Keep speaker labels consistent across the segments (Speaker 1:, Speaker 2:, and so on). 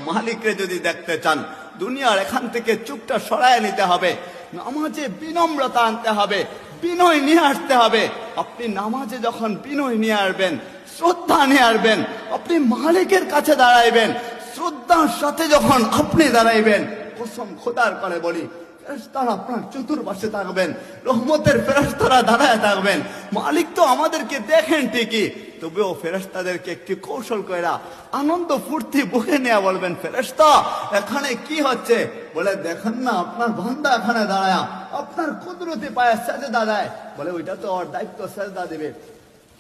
Speaker 1: মালিককে যদি দেখতে চান, দুনিয়ার এখান থেকে চুপটা সরায় নিতে হবে, নামাজে বিনম্রতা আনতে হবে, বিনয় নিয়ে আসতে হবে। আপনি নামাজে যখন বিনয় নিয়ে আসবেন, শ্রদ্ধা নিয়ে আসবেন, আপনি মালিকের কাছে দাঁড়াইবেন, শ্রদ্ধার সাথে যখন আপনি দাঁড়াইবেন, কসম খোদার করে বলি, ফেরেশতারা আপনার চতুর্পাশে থাকবেন, রহমতের ফেরেশতারা দাঁড়ায় থাকবেন। মালিক তো আমাদেরকে দেখেন ঠিকই, তবেও ফেরেশতাদেরকে একটি কৌশল কইরা আনন্দ ফুর্তি বুকে নিয়ে বলবেন, ফেরেশতা এখানে কি হচ্ছে? বলে, দেখেন না আপনার বান্দা এখানে দাঁড়ায়, আপনার কুদরতি পায়ে সেজদা দেয়। বলে, ওইটা তো ওর দায়িত্ব, সেজদা দিবে।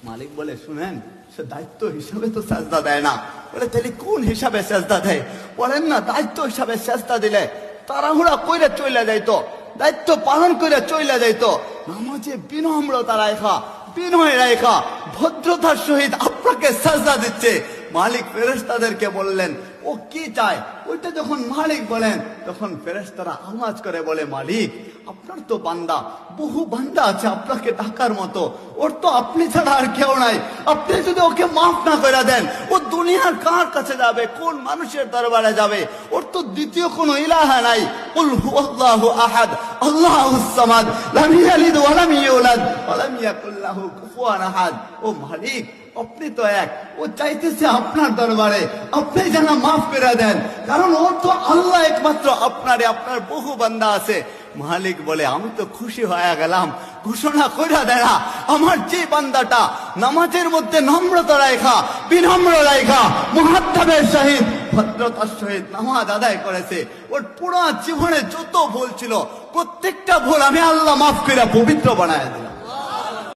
Speaker 1: মালিক বলে, শুনেন, সে দায়িত্ব হিসাবে তো সেজদা দেয় না। বলে, তাহলে কোন হিসাবে সেজদা দেয়? বলেন না, দায়িত্ব হিসাবে সেজদা দিলে তাড়াহুড়া কইরা চইলা যাইতো, দায়িত্ব পালন করে চইলা যাইতো। নামাজে বিনম্রতা রাখা, বিনয় রাখা, ভদ্রতার সহিত আপনাকে সাজদা দিচ্ছে। মালিক ফেরেশতাদেরকে বললেন, ও কি চায়? ওইটা যখন মালিক বলেন, তখন ফেরেশতারা আওয়াজ করে বলে, মালিক আপনার তো বান্দা, বহু বান্দা আছে আপনাকে ডাকার মতো, ওর তো আপনি ছাড়া আর কেউ নাই। আপনি যদি ওকে মাফ না করে দেন, ও দুনিয়ার কার কাছে যাবে? কোন মানুষের দরবারে যাবে? ওর তো দ্বিতীয় কোনো ইলাহা নাই। কুল হুয়াল্লাহু আহাদ আল্লাহুস সামাদ লাম ইয়ালিদ ওয়া লাম ইউলাদ ওয়া লাম ইয়াকুল লাহু কুফুয়ান আহাদ। ও মালিক, আপনি তো এক, ও চাইতেছে আপনার দরবারে আপনি যেন মাফ করে দেন, কারণ ও তো আল্লাহ একমাত্র আপনারে, আপনার বহু বান্দা আছে। মালিক বলে, আমি তো খুশি হয়ে গেলাম, ঘোষণা কইরা দেয়া, আমার যে বান্দাটা নামাজের মধ্যে নম্রতা রাখা, বিনম্র রাখা, মুহাদ্দাবের সহিত, ভদ্রতার সহিত নামাজ আদায় করেছে, ওর পুরো জীবনে যত ভুল ছিল প্রত্যেকটা ভুল আমি আল্লাহ মাফ করে পবিত্র বানায় দিলাম।